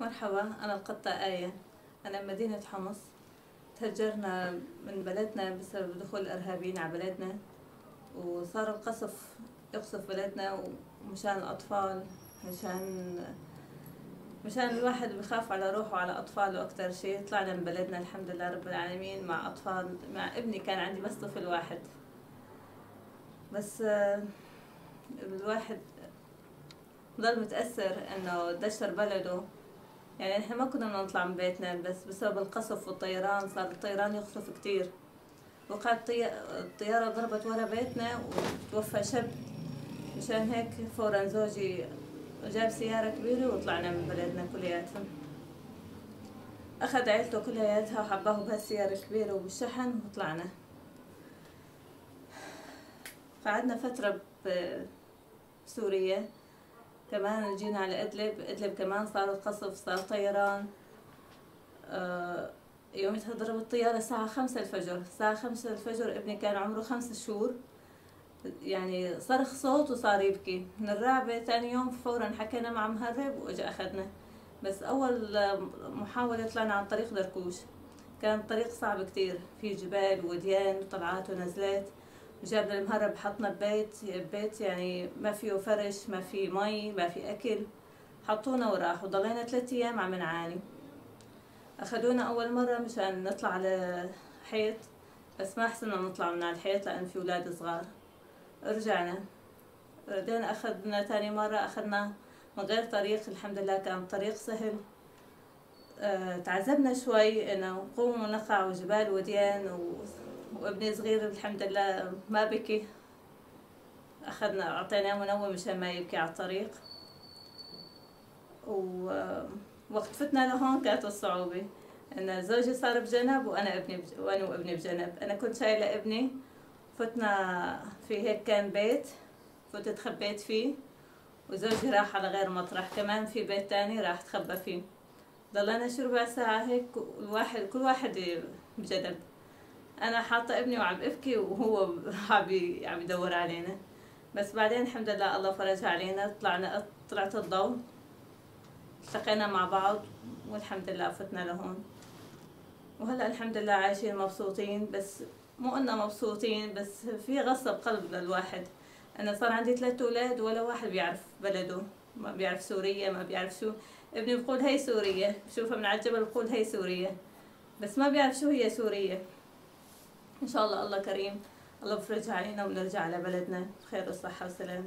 مرحبا، أنا القطة آية. أنا بمدينة حمص. تهجرنا من بلدنا بسبب دخول الإرهابيين على بلدنا، وصار القصف يقصف بلدنا ومشان الأطفال، مشان الواحد بخاف على روحه وعلى أطفاله أكتر شيء. طلعنا من بلدنا الحمد لله رب العالمين مع أطفال، مع ابني، كان عندي بس طفل واحد بس. الواحد ضل متأثر إنه دشر بلده. يعني احنا ما كنا بدنا نطلع من بيتنا، بس بسبب القصف والطيران صار الطيران يقصف كتير. وقعت الطيارة ضربت ورا بيتنا وتوفى شاب. مشان هيك فورا زوجي جاب سيارة كبيرة وطلعنا من بلدنا كلياتنا. أخذ عيلته كلياتها وحباه بهالسيارة الكبيرة وبالشحن وطلعنا. قعدنا فترة بسوريا، كمان جينا على إدلب كمان صار القصف، صار طيران. يومتها ضربت الطيارة الساعة 5 الفجر. الساعة 5 الفجر ابني كان عمره 5 شهور، يعني صرخ صوت وصار يبكي من الرعبة. تاني يوم فورا حكينا مع مهرب واجا أخذنا. بس أول محاولة طلعنا عن طريق دركوش، كان طريق صعب كتير، في جبال ووديان وطلعات ونزلات. وجابنا المهرب حطنا ببيت يعني ما فيه فرش، ما فيه مي، ما فيه أكل. حطونا وراح، وضلينا 3 أيام عم نعاني. أخذونا أول مرة مشان نطلع على حيط، بس ما حسنا نطلع من على الحيط لأن في أولاد صغار. رجعنا ردينا، أخذنا تاني مرة، أخذنا من غير طريق. الحمد لله كان طريق سهل. تعذبنا شوي إنه نقوم ونقع وجبال وديان وابني صغير الحمد لله ما بكي. أعطيناه منوم مشان ما يبكي على الطريق. ووقت فتنا لهون كانت الصعوبة ان زوجي صار بجنب وانا وابني بجنب. انا كنت شايله ابني. فتنا في هيك كان بيت، فتت خبيت فيه، وزوجي راح على غير مطرح كمان في بيت تاني راح تخبى فيه. ضلنا شي ربع ساعة هيك كل واحد بجنب. انا حاطه ابني وعم ابكي وهو عم يدور علينا. بس بعدين الحمد لله الله فرجها علينا. طلعت الضوء، التقينا مع بعض والحمد لله فتنا لهون. وهلا الحمد لله عايشين مبسوطين. بس مو إننا مبسوطين، بس في غصة بقلب للواحد. أنا صار عندي 3 أولاد ولا واحد بيعرف بلده، ما بيعرف سوريا، ما بيعرف شو. ابني بقول هي سوريا، بشوفها من على الجبل بقول هي سوريا، بس ما بيعرف شو هي سوريا. إن شاء الله الله كريم، الله بفرجها علينا ونرجع على بلدنا بخير وصحة وسلام.